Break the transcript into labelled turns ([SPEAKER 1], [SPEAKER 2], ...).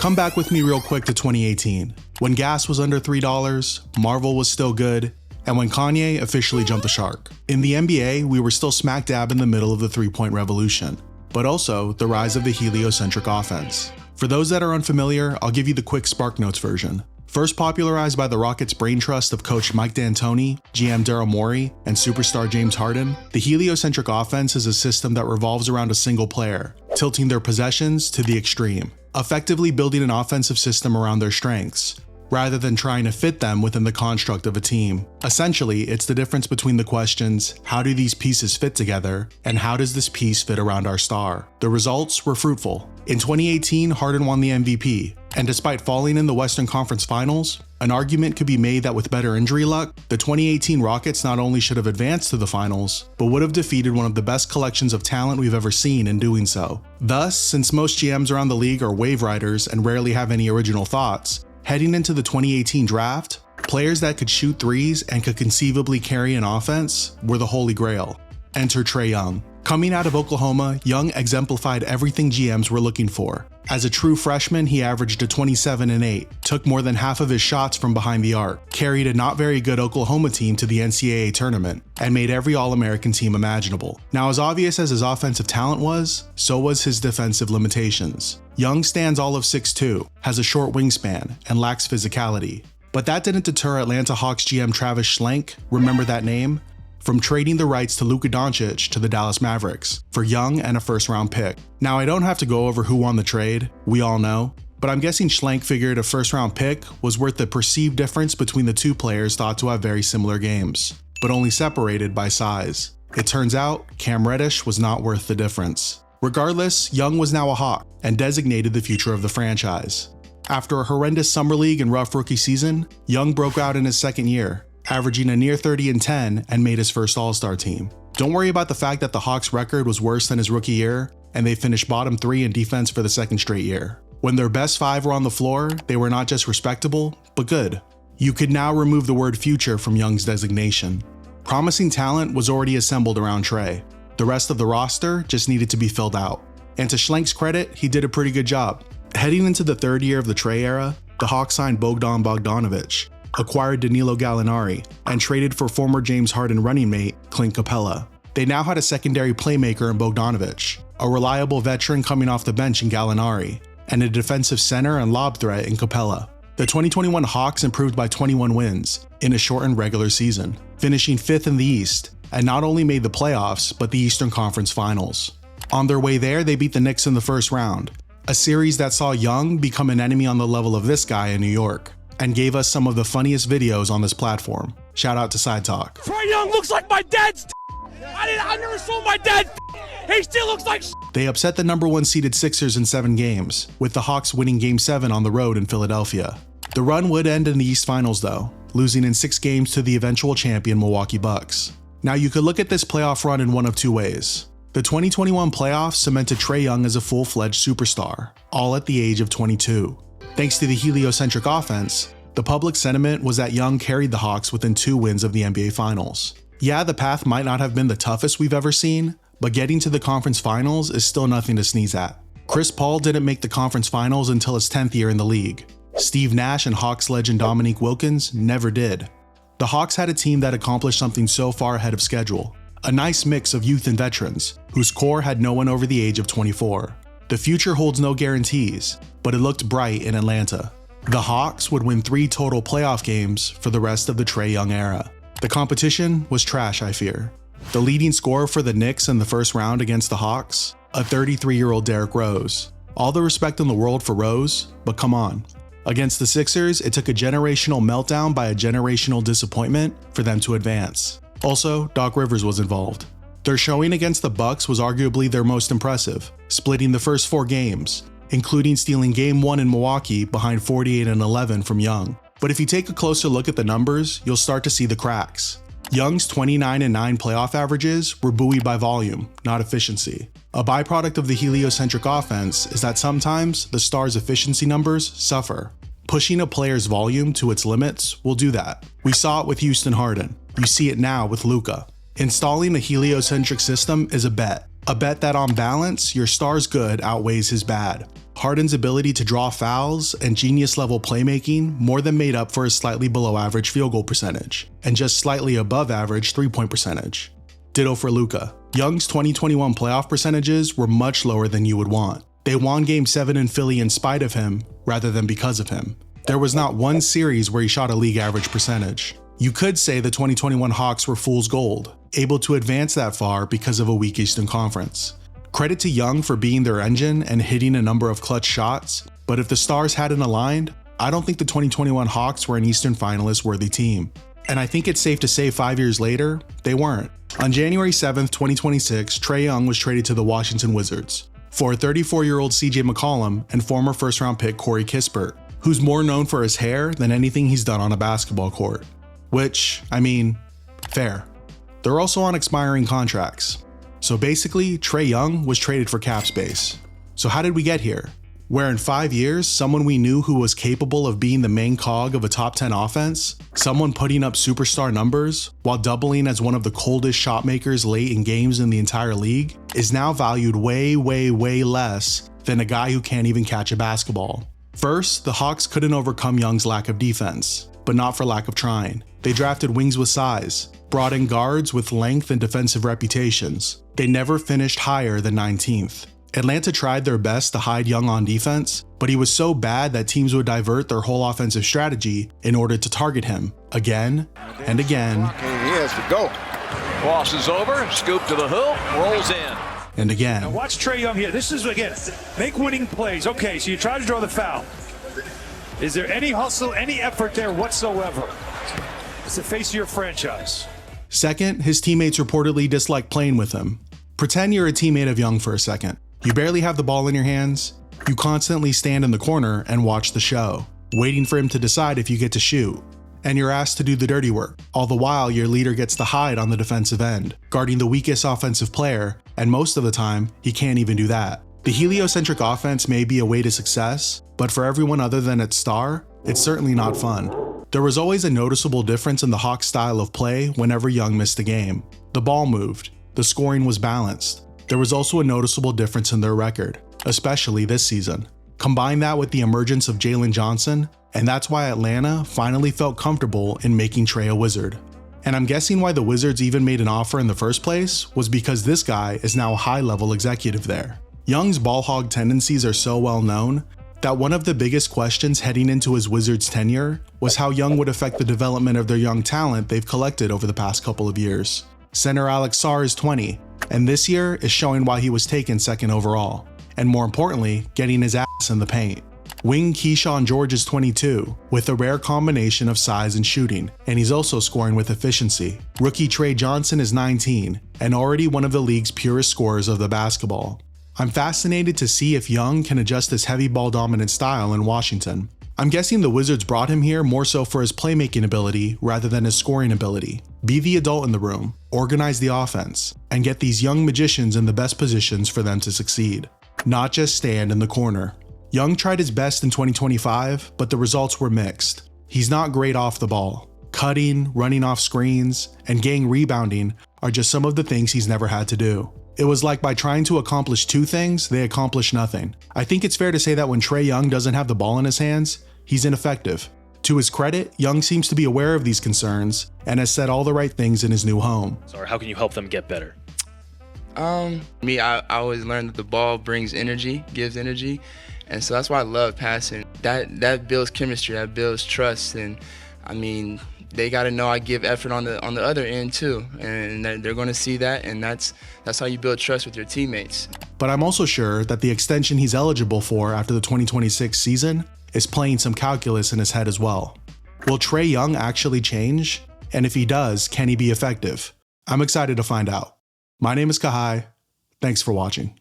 [SPEAKER 1] Come back with me real quick to 2018, when gas was under $3, Marvel was still good, and when Kanye officially jumped the shark. In the NBA, we were still smack dab in the middle of the three-point revolution, but also the rise of the heliocentric offense. For those that are unfamiliar, I'll give you the quick SparkNotes version. First popularized by the Rockets' brain trust of coach Mike D'Antoni, GM Daryl Morey, and superstar James Harden, the heliocentric offense is a system that revolves around a single player, tilting their possessions to the extreme, effectively building an offensive system around their strengths, rather than trying to fit them within the construct of a team. Essentially, it's the difference between the questions, how do these pieces fit together, and how does this piece fit around our star? The results were fruitful. In 2018, Harden won the MVP, and despite falling in the Western Conference Finals, an argument could be made that with better injury luck, the 2018 Rockets not only should have advanced to the finals, but would have defeated one of the best collections of talent we've ever seen in doing so. Thus, since most GMs around the league are wave riders and rarely have any original thoughts, heading into the 2018 draft, players that could shoot threes and could conceivably carry an offense were the holy grail. Enter Trey Young. Coming out of Oklahoma, Young exemplified everything GMs were looking for. As a true freshman, he averaged a 27-8, took more than half of his shots from behind the arc, carried a not very good Oklahoma team to the NCAA tournament, and made every All-American team imaginable. Now, as obvious as his offensive talent was, so was his defensive limitations. Young stands all of 6'2", has a short wingspan, and lacks physicality. But that didn't deter Atlanta Hawks GM Travis Schlenk, remember that name, from trading the rights to Luka Doncic to the Dallas Mavericks for Young and a first-round pick. Now, I don't have to go over who won the trade, we all know, but I'm guessing Schlenk figured a first-round pick was worth the perceived difference between the two players thought to have very similar games, but only separated by size. It turns out, Cam Reddish was not worth the difference. Regardless, Young was now a Hawk and designated the future of the franchise. After a horrendous summer league and rough rookie season, Young broke out in his second year, averaging a near 30-10 and made his first All-Star team. Don't worry about the fact that the Hawks' record was worse than his rookie year, and they finished bottom 3 in defense for the second straight year. When their best 5 were on the floor, they were not just respectable, but good. You could now remove the word future from Young's designation. Promising talent was already assembled around Trey. The rest of the roster just needed to be filled out. And to Schlenk's credit, he did a pretty good job. Heading into the third year of the Trey era, the Hawks signed Bogdan Bogdanovic, acquired Danilo Gallinari, and traded for former James Harden running mate Clint Capella. They now had a secondary playmaker in Bogdanovic, a reliable veteran coming off the bench in Gallinari, and a defensive center and lob threat in Capella. The 2021 Hawks improved by 21 wins in a shortened regular season, finishing 5th in the East, and not only made the playoffs, but the Eastern Conference Finals. On their way there, they beat the Knicks in the first round, a series that saw Young become an enemy on the level of this guy in New York, and gave us some of the funniest videos on this platform. Shout out to Side Talk.
[SPEAKER 2] Trey Young looks like my dad's I never saw my dad. He still looks like
[SPEAKER 1] They upset the number 1 seeded Sixers in 7 games, with the Hawks winning Game 7 on the road in Philadelphia. The run would end in the East Finals though, losing in 6 games to the eventual champion Milwaukee Bucks. Now you could look at this playoff run in one of 2 ways. The 2021 playoffs cemented Trey Young as a full-fledged superstar, all at the age of 22. Thanks to the heliocentric offense, the public sentiment was that Young carried the Hawks within 2 wins of the NBA Finals. Yeah, the path might not have been the toughest we've ever seen, but getting to the conference finals is still nothing to sneeze at. Chris Paul didn't make the conference finals until his 10th year in the league. Steve Nash and Hawks legend Dominique Wilkins never did. The Hawks had a team that accomplished something so far ahead of schedule. A nice mix of youth and veterans, whose core had no one over the age of 24. The future holds no guarantees, but it looked bright in Atlanta. The Hawks would win 3 total playoff games for the rest of the Trey Young era. The competition was trash, I fear. The leading scorer for the Knicks in the first round against the Hawks, a 33-year-old Derrick Rose. All the respect in the world for Rose, but come on. Against the Sixers, it took a generational meltdown by a generational disappointment for them to advance. Also, Doc Rivers was involved. Their showing against the Bucks was arguably their most impressive, splitting the first 4 games, including stealing Game 1 in Milwaukee behind 48-11 from Young. But if you take a closer look at the numbers, you'll start to see the cracks. Young's 29-9 playoff averages were buoyed by volume, not efficiency. A byproduct of the heliocentric offense is that sometimes the star's efficiency numbers suffer. Pushing a player's volume to its limits will do that. We saw it with Houston Harden. You see it now with Luka. Installing a heliocentric system is a bet that on balance, your star's good outweighs his bad. Harden's ability to draw fouls and genius-level playmaking more than made up for his slightly below-average field goal percentage, and just slightly above-average three-point percentage. Ditto for Luka. Young's 2021 playoff percentages were much lower than you would want. They won Game 7 in Philly in spite of him, rather than because of him. There was not one series where he shot a league-average percentage. You could say the 2021 Hawks were fool's gold, able to advance that far because of a weak Eastern Conference. Credit to Young for being their engine and hitting a number of clutch shots, but if the stars hadn't aligned, I don't think the 2021 Hawks were an Eastern finalist worthy team. And I think it's safe to say 5 years later, they weren't. On January 7th, 2026, Trey Young was traded to the Washington Wizards for 34-year-old CJ McCollum and former first-round pick Corey Kispert, who's more known for his hair than anything he's done on a basketball court. Which, I mean, fair. They're also on expiring contracts. So basically, Trey Young was traded for cap space. So how did we get here? Where in 5 years, someone we knew who was capable of being the main cog of a top 10 offense, someone putting up superstar numbers while doubling as one of the coldest shot makers late in games in the entire league, is now valued way less than a guy who can't even catch a basketball. First, the Hawks couldn't overcome Young's lack of defense, but not for lack of trying. They drafted wings with size, brought in guards with length and defensive reputations. They never finished higher than 19th. Atlanta tried their best to hide Young on defense, but he was so bad that teams would divert their whole offensive strategy in order to target him again and again.
[SPEAKER 3] He has to go.
[SPEAKER 4] Crosses over, scoop to the hoop, rolls in.
[SPEAKER 1] And again.
[SPEAKER 2] Now watch Trey Young here. This is, again, make winning plays. Okay, so you try to draw the foul. Is there any hustle, any effort there whatsoever? It's the face of your franchise.
[SPEAKER 1] Second, his teammates reportedly disliked playing with him. Pretend you're a teammate of Young for a second. You barely have the ball in your hands. You constantly stand in the corner and watch the show, waiting for him to decide if you get to shoot. And you're asked to do the dirty work. All the while, your leader gets to hide on the defensive end, guarding the weakest offensive player, and most of the time, he can't even do that. The heliocentric offense may be a way to success, but for everyone other than its star, it's certainly not fun. There was always a noticeable difference in the Hawks' style of play whenever Young missed a game. The ball moved, the scoring was balanced. There was also a noticeable difference in their record, especially this season. Combine that with the emergence of Jalen Johnson, and that's why Atlanta finally felt comfortable in making Trey a Wizard. And I'm guessing why the Wizards even made an offer in the first place was because this guy is now a high-level executive there. Young's ball hog tendencies are so well known that one of the biggest questions heading into his Wizards tenure was how Young would affect the development of their young talent they've collected over the past couple of years. Center Alex Sarr is 20, and this year is showing why he was taken second overall, and more importantly, getting his ass in the paint. Wing Keyshawn George is 22, with a rare combination of size and shooting, and he's also scoring with efficiency. Rookie Trey Johnson is 19, and already one of the league's purest scorers of the basketball. I'm fascinated to see if Young can adjust this heavy ball dominant style in Washington. I'm guessing the Wizards brought him here more so for his playmaking ability rather than his scoring ability. Be the adult in the room, organize the offense, and get these young magicians in the best positions for them to succeed, not just stand in the corner. Young tried his best in 2025, but the results were mixed. He's not great off the ball. Cutting, running off screens, and gang rebounding are just some of the things he's never had to do. It was like by trying to accomplish two things, they accomplished nothing. I think it's fair to say that when Trey Young doesn't have the ball in his hands, he's ineffective. To his credit, Young seems to be aware of these concerns and has said all the right things in his new home.
[SPEAKER 5] So how can you help them get better?
[SPEAKER 6] I always learned that the ball brings energy, gives energy, and so that's why I love passing. That builds chemistry, that builds trust, and I mean, they got to know I give effort on the other end too, and they're going to see that, and that's how you build trust with your teammates.
[SPEAKER 1] But I'm also sure that the extension he's eligible for after the 2026 season is playing some calculus in his head as well. Will Trey Young actually change? And if he does, can he be effective? I'm excited to find out. My name is Kahai. Thanks for watching.